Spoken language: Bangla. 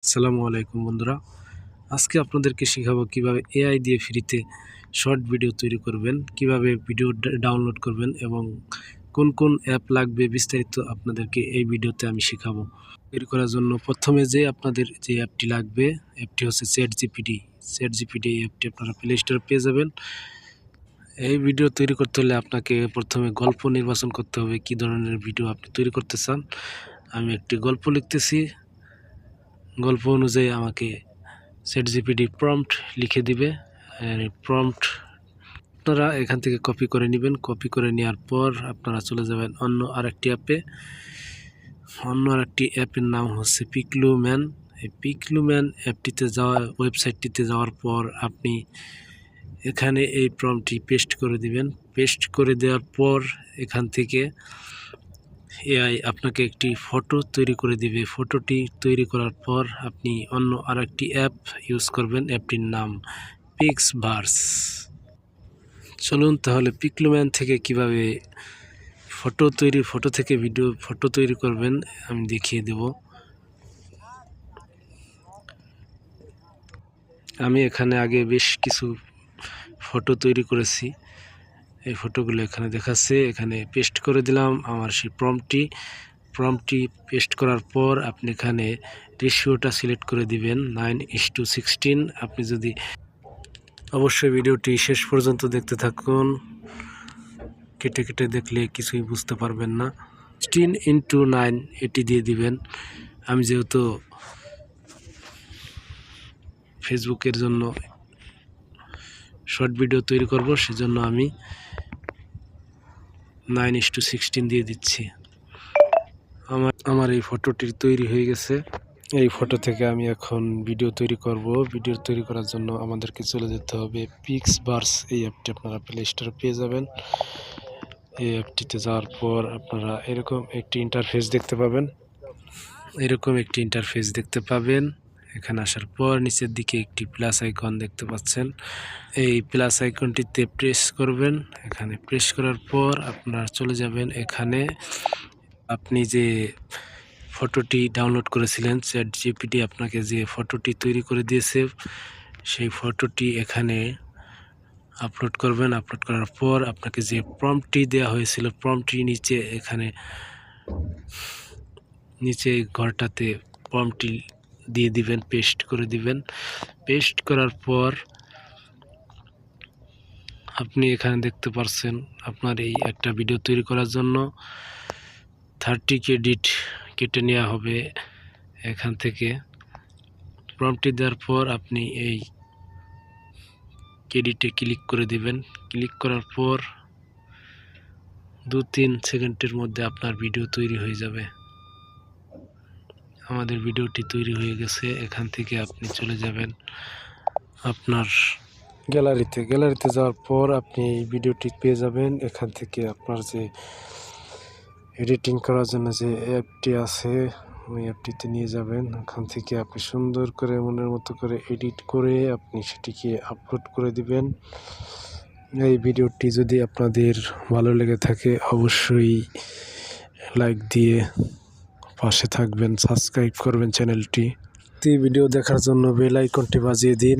আসসালামু আলাইকুম বন্ধুরা, আজকে আপনাদেরকে শেখাবো কিভাবে এআই দিয়ে ফ্রিতে শর্ট ভিডিও তৈরি করবেন, কিভাবে ভিডিও ডাউনলোড করবেন এবং কোন কোন অ্যাপ লাগবে বিস্তারিত আপনাদেরকে এই ভিডিওতে আমি শেখাবো। তৈরি করার জন্য প্রথমে আপনাদের যে অ্যাপটি লাগবে, অ্যাপটি হচ্ছে চ্যাট জিপিটি। এই অ্যাপটি আপনারা প্লে স্টোরে পেয়ে যাবেন। এই ভিডিও তৈরি করতে হলে আপনাকে প্রথমে গল্প নির্বাচন করতে হবে, কী ধরনের ভিডিও আপনি তৈরি করতে চান। আমি একটি গল্প লিখতেছি, গল্প অনুযায়ী আমাকে চ্যাট জিপিটি প্রম্পট লিখে দিবে। প্রম্পট আপনারা এখান থেকে কপি করে নেবেন। কপি করে নেওয়ার পর আপনারা চলে যাবেন অন্য আরেকটি অ্যাপের নাম হচ্ছে পিকলুম্যান। এই পিকলুম্যান অ্যাপটিতে ওয়েবসাইটটিতে যাওয়ার পর আপনি এখানে এই প্রম্পটটি পেস্ট করে দিবেন। পেস্ট করে দেওয়ার পর এখান থেকে এআই আপনাকে একটি ফটো তৈরি করে দিবে। ফটোটি তৈরি করার পর আপনি অন্য আরেকটি অ্যাপ ইউজ করবেন, অ্যাপটির নাম পিক্সভার্স। চলুন তাহলে পিকলুম্যান থেকে কিভাবে ফটো থেকে ফটো তৈরি করবেন আমি দেখিয়ে দেব। আমি এখানে আগে বেশ কিছু ফটো তৈরি করেছি, এই ফটোগুলো এখানে দেখাচ্ছে। এখানে পেস্ট করে দিলাম আমার সেই প্রম্পটটি পেস্ট করার পর আপনি এখানে রেশিওটা সিলেক্ট করে দিবেন 9:16। আপনি যদি অবশ্যই ভিডিওটি শেষ পর্যন্ত দেখতে থাকুন, কেটে কেটে দেখলে কিছুই বুঝতে পারবেন না। 16:9 এটি দিয়ে দিবেন। আমি যেহেতু ফেসবুকের জন্য শর্ট ভিডিও তৈরি করব, সেজন্য আমি 9:16 দিয়ে দিচ্ছি। আমার এই ফটোটি তৈরি হয়ে গেছে। এই ফটো থেকে আমি এখন ভিডিও তৈরি করব। ভিডিও তৈরি করার জন্য আমাদেরকে চলে যেতে হবে পিক্সভার্স। এই অ্যাপটি আপনারা প্লে স্টোরে পেয়ে যাবেন। এই অ্যাপটিতে যাওয়ার পর আপনারা এরকম একটি ইন্টারফেস দেখতে পাবেন। এখানে আসার পর নিচের দিকে একটি প্লাস আইকন দেখতে পাচ্ছেন। এই প্লাস আইকনটিতে প্রেস করবেন। এখানে প্রেস করার পর আপনারা চলে যাবেন এখানে আপনি যে ফটোটি ডাউনলোড করেছিলেন, চ্যাট জিপিটি আপনাকে যে ফটোটি তৈরি করে দিয়েছে সেই ফটোটি এখানে আপলোড করবেন। আপলোড করার পর আপনাকে যে প্রম্পটটি দেওয়া হয়েছিল, প্রম্পটটি নিচে ঘরটাতে প্রম্পটটি দিয়ে দিবেন, পেস্ট করে দিবেন। পেস্ট করার পর আপনি এখানে দেখতে পাচ্ছেন আপনার এই একটা ভিডিও তৈরি করার জন্য 30 ক্রেডিট কেটে নেওয়া হবে। এখান থেকে প্রম্পটটি দেওয়ার পর আপনি এই ক্রেডিটে ক্লিক করে দিবেন। ক্লিক করার পর 2-3 সেকেন্ডের মধ্যে আপনার ভিডিও তৈরি হয়ে যাবে। আমাদের ভিডিওটি তৈরি হয়ে গেছে। এখান থেকে আপনি চলে যাবেন আপনার গ্যালারিতে যাওয়ার পর আপনি এই ভিডিওটি পেয়ে যাবেন। এখান থেকে আপনার যে এডিটিং করার জন্য যে অ্যাপটি আছে ওই অ্যাপটিতে নিয়ে যাবেন। এখান থেকে আপনি সুন্দর করে মনের মতো করে এডিট করে আপনি সেটিকে আপলোড করে দিবেন। এই ভিডিওটি যদি আপনাদের ভালো লেগে থাকে অবশ্যই লাইক দিয়ে পাশে থাকবেন, সাবস্ক্রাইব করবেন চ্যানেলটি। ভিডিও দেখার জন্য বেল আইকনটি বাজিয়ে দিন।